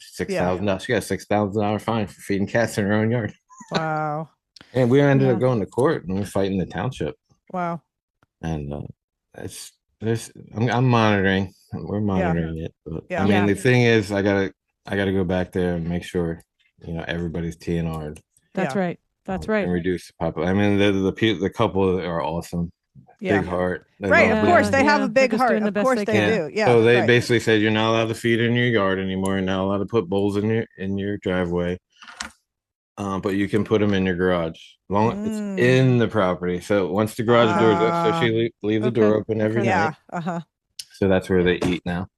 $6,000. She got $6,000 fine for feeding cats in her own yard. Wow. And we ended Yeah. up going to court and we're fighting the township. Wow. And it's there's I'm monitoring. We're monitoring it. But Yeah. I mean, Yeah. the thing is, I gotta go back there and make sure everybody's TNR'd That's Yeah. right. That's right. and reduce the population. I mean, the couple are awesome. Yeah. Big heart. They Right. love Of course, them. they have a they're big just heart. doing the Of best course they they can. do. Yeah. So they right. basically said you're not allowed to feed in your yard anymore. You're not allowed to put bowls in your driveway. But you can put them in your garage. Long it's in the property. So once the garage door's up, so she leave the door Okay, open every okay. Yeah. night. Uh-huh. So that's where they eat now.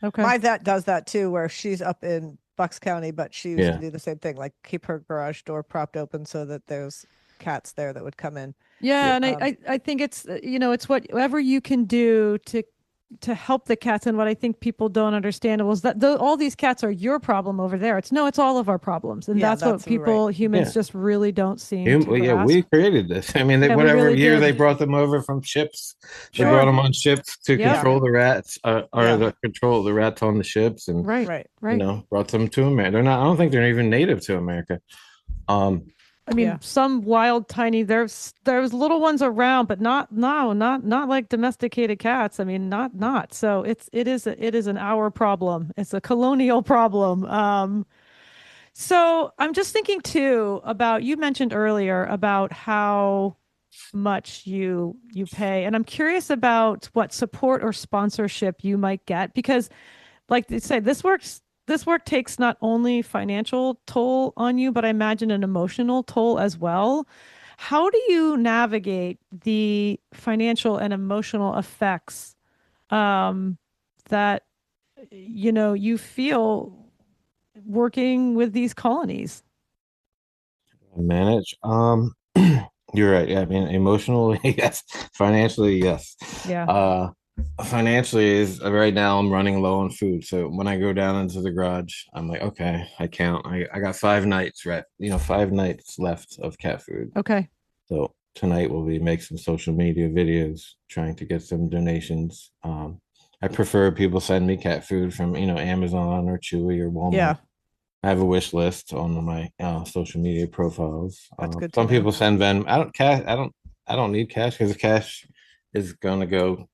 Okay. My vet does that too, where she's up in Bucks County, but she used Yeah. to do the same thing, like keep her garage door propped open so that there's cats there that would come in. Yeah, and Um, I think it's it's whatever you can do to help the cats. And what I think people don't understand was that all these cats are your problem over there. It's all of our problems, and Yeah, that's what that's right. humans Yeah. just really don't seem to Well, yeah, grasp. we created this. I mean, Yeah, we whatever really year did. they brought them over from ships, they Sure. brought them on ships to Yeah. control the rats, or Yeah. the control the rats on the ships, and Right, Right. right. brought them to America. They're not. I don't think they're even native to America. I mean, Yeah. some wild, tiny. There's little ones around, but not like domesticated cats. I mean, not. So it is an our problem. It's a colonial problem. So I'm just thinking too about you mentioned earlier about how much you pay, and I'm curious about what support or sponsorship you might get because, like they say, this work takes not only financial toll on you, but I imagine an emotional toll as well. How do you navigate the financial and emotional effects that you feel working with these colonies? Manage. You're right. Yeah, I mean, emotionally, yes. Financially, yes. Yeah. Financially is right now I'm running low on food. So when I go down into the garage, I'm like, okay, I count. I got 5 nights, right? 5 nights left of cat food. Okay. So tonight we'll be make some social media videos, trying to get some donations. I prefer people send me cat food from Amazon or Chewy or Walmart. Yeah. I have a wish list on my social media profiles. That's good to Some know. people send Venmo. I don't need cash because the cash is gonna go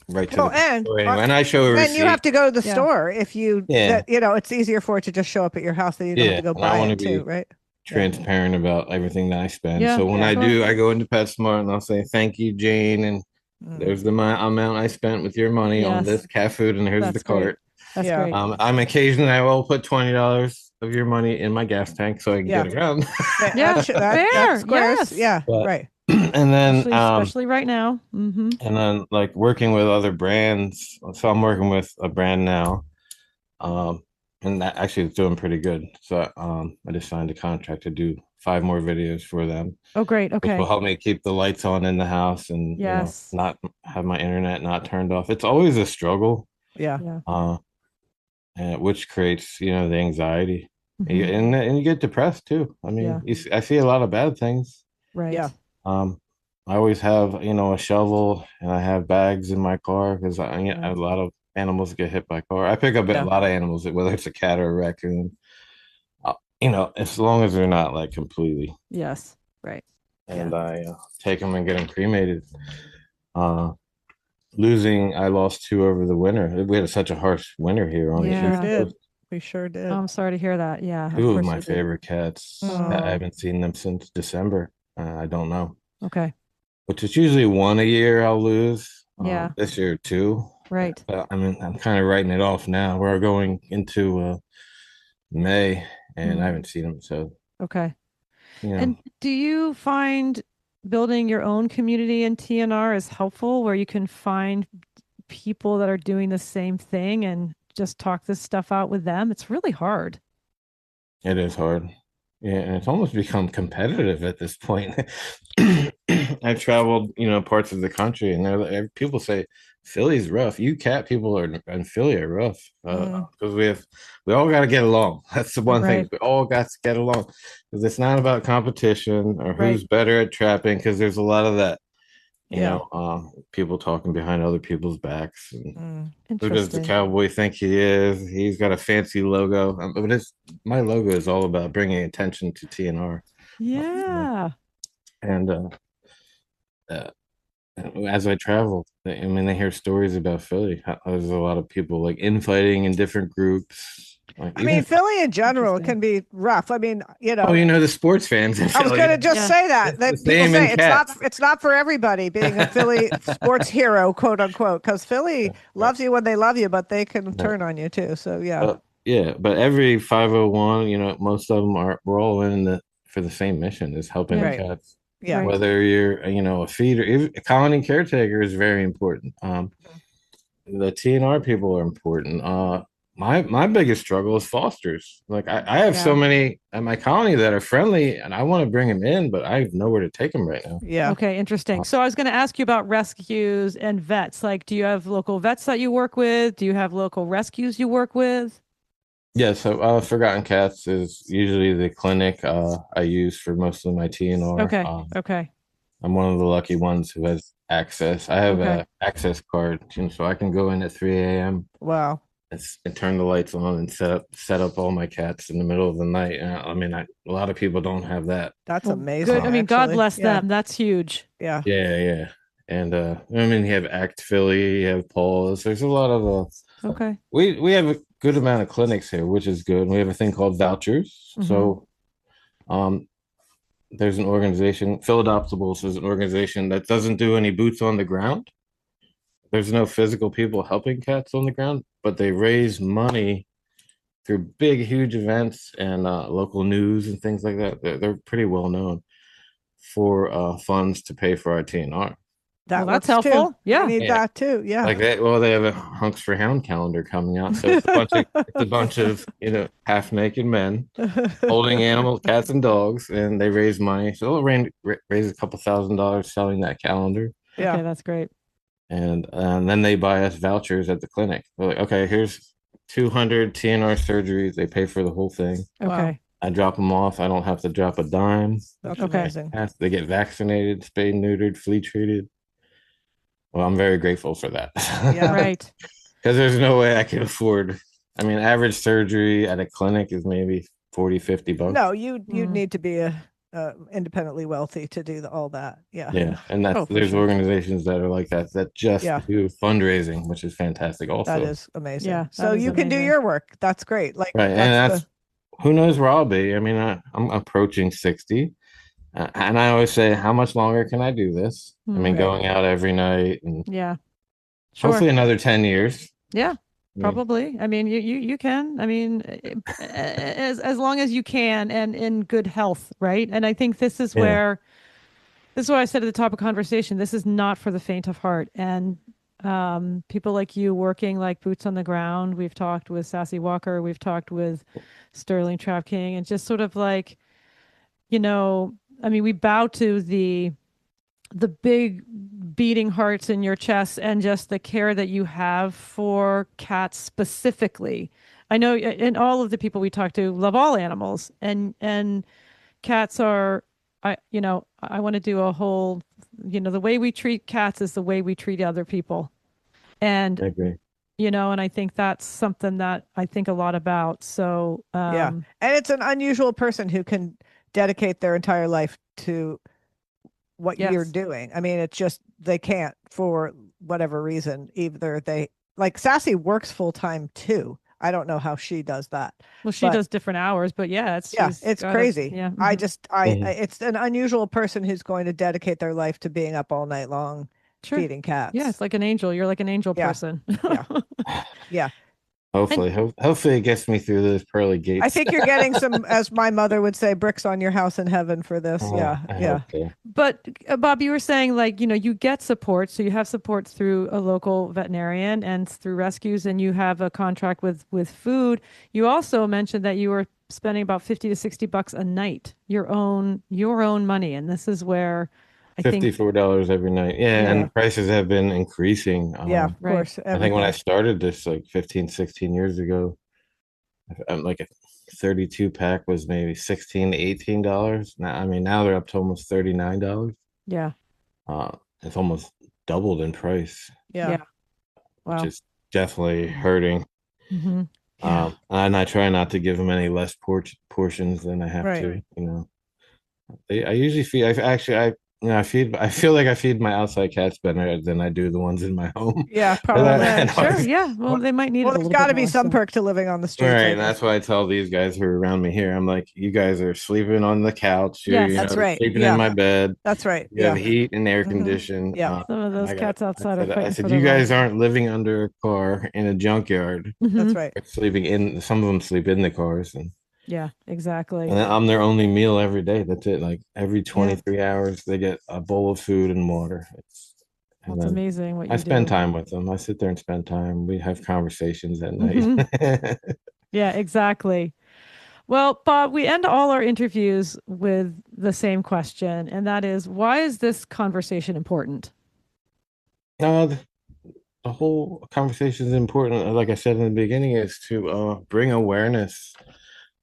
right to Well, the and store anyway. And I show a and receipt. you have to go to the Yeah. store if you Yeah. it's easier for it to just show up at your house than you don't have to go and I buy wanna it too, be right? transparent about everything that I spend. Yeah, So when yeah. I Sure. do, I go into PetSmart and I'll say thank you, Jane, and Mm. there's the amount I spent with your money on Yes. this cat food, and here's That's the cart. That's Yeah. great. I will put $20 of your money in my gas tank so I can Yeah. get around. Yeah, that fair, squares. yes. Yeah, But- right. And then Especially right now. Mm-hmm. and then like working with other brands. So I'm working with a brand now. And that actually is doing pretty good. So I just signed a contract to do 5 more videos for them, Oh, great. which will Okay. help me keep the lights on in the house and Yes. not have my internet not turned off. It's always a struggle, Yeah. Yeah. which creates the anxiety. Mhm. And you get depressed too. I mean, Yeah. I see a lot of bad things. Right. Yeah. I always have a shovel and I have bags in my car because a lot of animals get hit by car. I pick up Yeah. a lot of animals, whether it's a cat or a raccoon. As long as they're not like completely. Yes. Right. And I take them and get them cremated. I lost 2 over the winter. We had such a harsh winter here on the Yeah. East Sure did. Coast. We sure did. Oh, I'm sorry to hear that. Yeah. Of 2 of course my you did. favorite cats. Oh. I haven't seen them since December. I don't know. Okay. Which is usually 1 a year I'll lose. Yeah. This year 2. Right. I mean, I'm kind of writing it off now. We're going into May, and I haven't seen them. So, Okay. you know, And do you find building your own community in TNR is helpful where you can find people that are doing the same thing and just talk this stuff out with them? It's really hard. it is hard. Yeah, and it's almost become competitive at this point. I've traveled, parts of the country, and people say Philly's rough. You cat people in Philly are rough because we all got to get along. That's the one thing. Right. We all got to get along because it's not about competition or who's Right. better at trapping. Because there's a lot of that, Yeah. people talking behind other people's backs. And who does the Interesting. cowboy think he is? He's got a fancy logo, but my logo is all about bringing attention to TNR. Yeah. And as I travel, I mean, I hear stories about Philly. There's a lot of people like infighting in different groups. Like, I mean, Philly in general Interesting. can be rough. I mean, the sports fans in I was Philly. going to just Yeah. say that It's that the people same say in it's not for everybody being a Philly sports hero, quote unquote, because Philly loves you when they love you, but they can turn on you too. So yeah. Yeah, but every 501, most of them we're all for the same mission is helping Yeah. the Right. cats. Yeah. Right. Whether you're, a feeder, a colony caretaker is very important. The TNR people are important. My biggest struggle is fosters. Like I have so Yeah. many at my colony that are friendly, and I want to bring them in, but I have nowhere to take them right now. Yeah. Okay, interesting. So I was going to ask you about rescues and vets. Like, do you have local vets that you work with? Do you have local rescues you work with? Yeah, so Forgotten Cats is usually the clinic I use for most of my TNR. Okay. Okay. I'm one of the lucky ones who has access. I have Okay. a access card, so I can go in at 3 a.m. Wow. and turn the lights on and set up all my cats in the middle of the night. I mean, a lot of people don't have that. That's Well, amazing. good. I mean, God actually. bless Yeah. them. That's huge. Yeah. Yeah. And I mean, you have Act Philly, you have Paul's. There's a lot of Okay. we have a good amount of clinics here, which is good. We have a thing called vouchers. So there's an organization, Philadoptables is an organization that doesn't do any boots on the ground. There's no physical people helping cats on the ground, but they raise money through big, huge events and local news and things like that. They're pretty well known for funds to pay for our TNR. That Well, that's works too. helpful. Yeah. We need Yeah. that too. Yeah. Like that, well, they have a Hunks for Hound calendar coming out, so it's a bunch of half naked men holding animals, cats and dogs, and they raise money. So they'll raise a couple $1,000 selling that calendar, Yeah. Okay, that's great. and then they buy us vouchers at the clinic. They're like, okay, here's 200 TNR surgeries. They pay for the whole thing. Wow. Okay. I drop them off. I don't have to drop a dime. That's Okay. amazing. They get vaccinated, spayed, neutered, flea treated. Well, I'm very grateful for that. Yeah. Right. Because there's no way I can afford. I mean, average surgery at a clinic is maybe 40, $50. No, you Mhm. need to be independently wealthy to do all that. Yeah. Yeah, and Oh, for there's sure. organizations that are like that just Yeah. do fundraising, which is fantastic. Also, That is amazing. Yeah, So that is you can do amazing. your work. That's great. Like right, and that's who knows where I'll be. I mean, I'm approaching 60, and I always say, how much longer can I do this? I mean, Right. going out every night and Yeah. Sure. hopefully another 10 years. Yeah. Probably. I mean, you can. I mean, as long as you can and in good health, right? And I think Yeah, this is what I said at the top of conversation. This is not for the faint of heart. And people like you working like boots on the ground. We've talked with Sassy Walker. We've talked with Sterling Trav King, and just sort of like, you know, I mean, we bow to the big beating hearts in your chest and just the care that you have for cats specifically. I know, and all of the people we talk to love all animals, and cats are, I want to do a whole, the way we treat cats is the way we treat other people. And, I agree. and I think that's something that I think a lot about. So, Yeah. And it's an unusual person who can dedicate their entire life to what you're yes. doing. I mean, it's just they can't for whatever reason. Either they like Sassy works full time too. I don't know how she does that. Well, she But does different hours, but yeah, yeah, she's it's got to, crazy. yeah. I Mhm. just Mhm. it's an unusual person who's going to dedicate their life to being up all night long Sure. feeding Yeah, cats. it's like an angel. You're like an angel Yeah. person. Yeah. Yeah. And Hopefully it gets me through those pearly I gates. think you're getting some, as my mother would say, bricks on your house in heaven for this. Yeah. I Yeah. hope so. but Bob, you were saying like, you get support. So you have support through a local veterinarian and through rescues, and you have a contract with food. You also mentioned that you were spending about 50 to 60 bucks a night, your own money. And this is where I think, $54 every night. Yeah, and Yeah. the prices have been increasing. Yeah. Of right. course. I think when I Everything. started this like 15, 16 years ago, like a 32 pack was maybe 16 to $18. Now, I mean, now they're up to almost $39. Yeah. Uh, it's almost doubled in price, Yeah. Yeah. which Wow. is definitely hurting. Mm-hmm. Yeah. And I try not to give them any less portions than I have Right. to. I usually feed. I feel like I feed my outside cats better than I do the ones in my home. Yeah. And Probably. Yeah, and I sure. was- Yeah. Well, they might need Well, it a there's little got bit to be more. some So perk to living on the Right, streets, I and that's guess. why I tell these guys who are around me here. I'm like, you guys are sleeping on the couch. You're, yes, That's right. sleeping in Yeah. my bed. That's right. You have Yeah. heat and air Hmm. condition. Yeah. some of And those cats I outside are said, fighting for their you guys lives. aren't living under a car in a junkyard. That's Hmm. right. They're sleeping in. Some of them sleep in the cars, Yeah, exactly. and I'm their only meal every day. That's it. Like every Yeah. 23 hours, they get a bowl of food and water. And That's then amazing what I you spend do. time with them. I sit there and spend time. We have conversations at night. Hmm. Yeah, exactly. Well, Bob, we end all our interviews with the same question, and that is, why is this conversation important? No, the whole conversation is important. Like I said in the beginning, is to bring awareness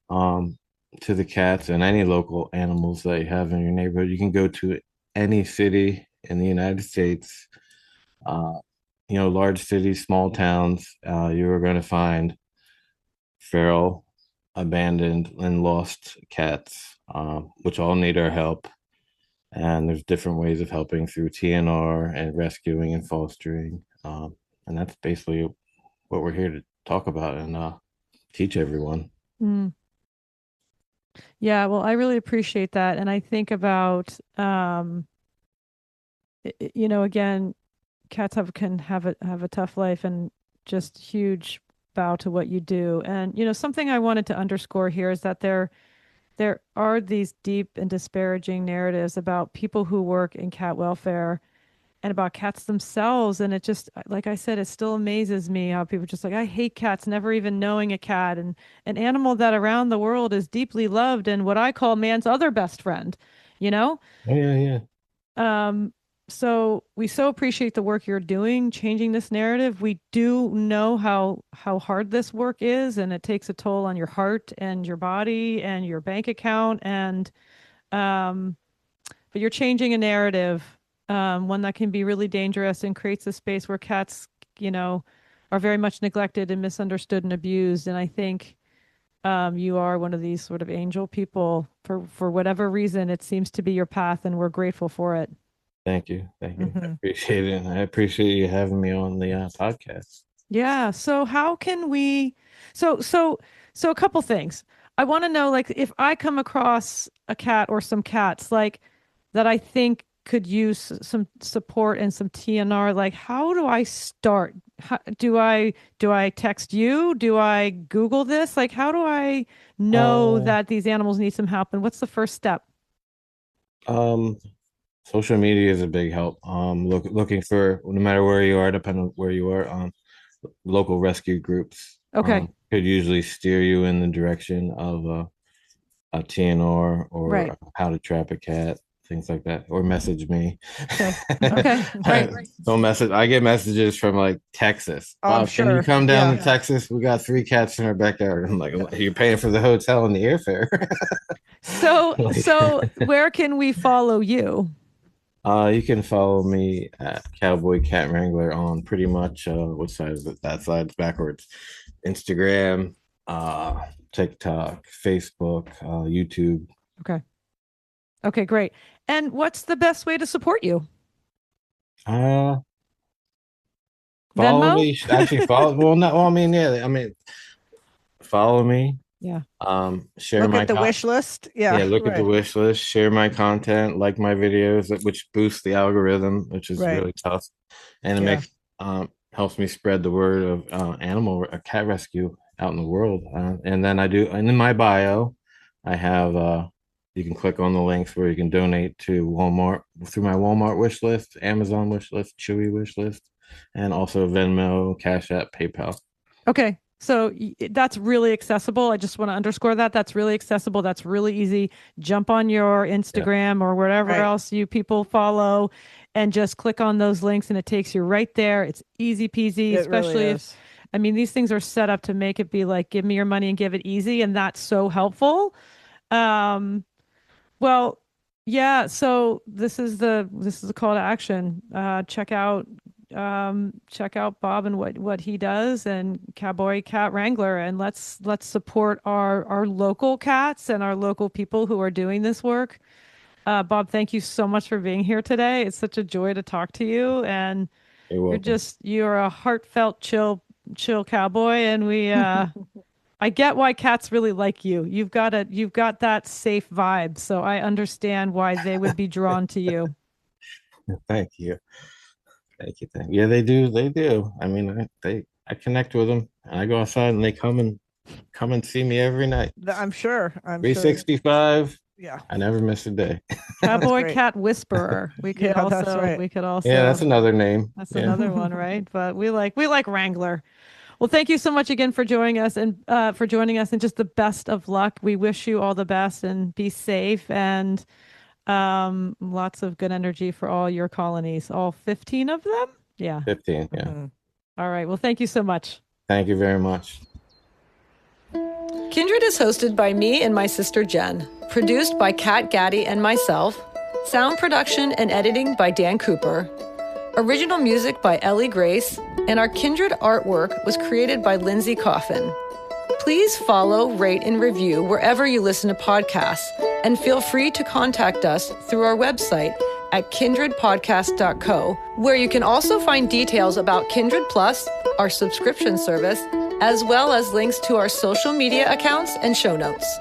um, to the cats and any local animals that you have in your neighborhood. You can go to any city in the United States, uh, large cities, small towns. You are going to find feral, abandoned, and lost cats, which all need our help. And there's different ways of helping through TNR and rescuing and fostering. And that's basically what we're here to talk about and teach everyone. Mm. Yeah, well, I really appreciate that, and I think about, again, cats can have a tough life, and just huge bow to what you do. And something I wanted to underscore here is that there are these deep and disparaging narratives about people who work in cat welfare and about cats themselves. And it just, like I said, it still amazes me how people just like, I hate cats, never even knowing a cat, and an animal that around the world is deeply loved and what I call man's other best friend, you know? Oh, yeah, yeah. Um, so we so appreciate the work you're doing, changing this narrative. We do know how hard this work is, and it takes a toll on your heart and your body and your bank account. And um, but you're changing a narrative, one that can be really dangerous and creates a space where cats, you know, are very much neglected and misunderstood and abused. And I think you are one of these sort of angel people for whatever reason. It seems to be your path, and we're grateful for it. Thank you. Thank you. I Hmm. appreciate it. And I appreciate you having me on the podcast. Yeah. So how can we? So so so a couple things. I want to know, like, if I come across a cat or some cats, like that I think could use some support and some TNR, like how do I start? do I text you? Do I Google this? Like, how do I know Uh, that these animals need some help? And what's the first step? um, Social media is a big help. Looking for, no matter where you are, depending on where you are, local rescue groups Okay. could usually steer you in the direction of a TNR Right. or how to trap a cat, things like that, or message me. Okay. Okay. Right. Don't message. I get messages from like Texas. Oh, I'm Bob, can you sure. come down Yeah. to Texas? We got 3 cats in our backyard. I'm like, you're paying for the hotel and the airfare. So where can we follow you? You can follow me at Cowboy Cat Wrangler on pretty much what side is it? That side's backwards. Instagram, TikTok, Facebook, YouTube. Okay. Okay, great. And what's the best way to support you? Uh Follow Venmo? me. Actually follow well not well, I mean follow me. Yeah. Share Look my at the wish list. yeah, Yeah. look at the Right. wish list, share my content, like my videos, which boosts the algorithm, which is Right. really tough. And it Yeah. makes helps me spread the word of cat rescue out in the world. And then and in my bio, I have you can click on the links where you can donate to Walmart through my Walmart wish list, Amazon wish list, Chewy wish list, and also Venmo, Cash App, PayPal. Okay. So that's really accessible. I just want to underscore that. That's really accessible. That's really easy. Jump on your Yeah. Instagram or wherever Right. else you people follow and just click on those links and it takes you right there. It's easy peasy, It really especially if, is. I mean, these things are set up to make it be like, give me your money and give it easy. And that's so helpful. Um, well, yeah, so this is a call to action. Check out Bob and what he does and Cowboy Cat Wrangler and let's support our local cats and our local people who are doing this work. Bob, thank you so much for being here today. It's such a joy to talk to you and You're welcome. you're a heartfelt chill cowboy and we I get why cats really like you. You've got that safe vibe, so I understand why they would be drawn to you. Thank you. Thank you. Yeah, they do. They do. I mean, I connect with them, and I go outside, and they come and see me every night. I'm sure. I'm sure. 365. Yeah. I never miss a day. That's Cowboy great. Cat Whisperer. We could Yeah, that's also right. we could Yeah, also that's another name. that's Yeah. another one, right? But we like Wrangler. Well, thank you so much again for joining us and just the best of luck. We wish you all the best and be safe and lots of good energy for all your colonies, all 15 of them. Yeah. 15. Yeah. Mhm. All right. Well, thank you so much. Thank you very much. Kindred is hosted by me and my sister Jen, produced by Kat Gaddy and myself, sound production and editing by Dan Cooper, original music by Ellie Grace, and our Kindred artwork was created by Lindsay Coffin. Please follow, rate, and review wherever you listen to podcasts, and feel free to contact us through our website at kindredpodcast.co, where you can also find details about Kindred Plus, our subscription service, as well as links to our social media accounts and show notes.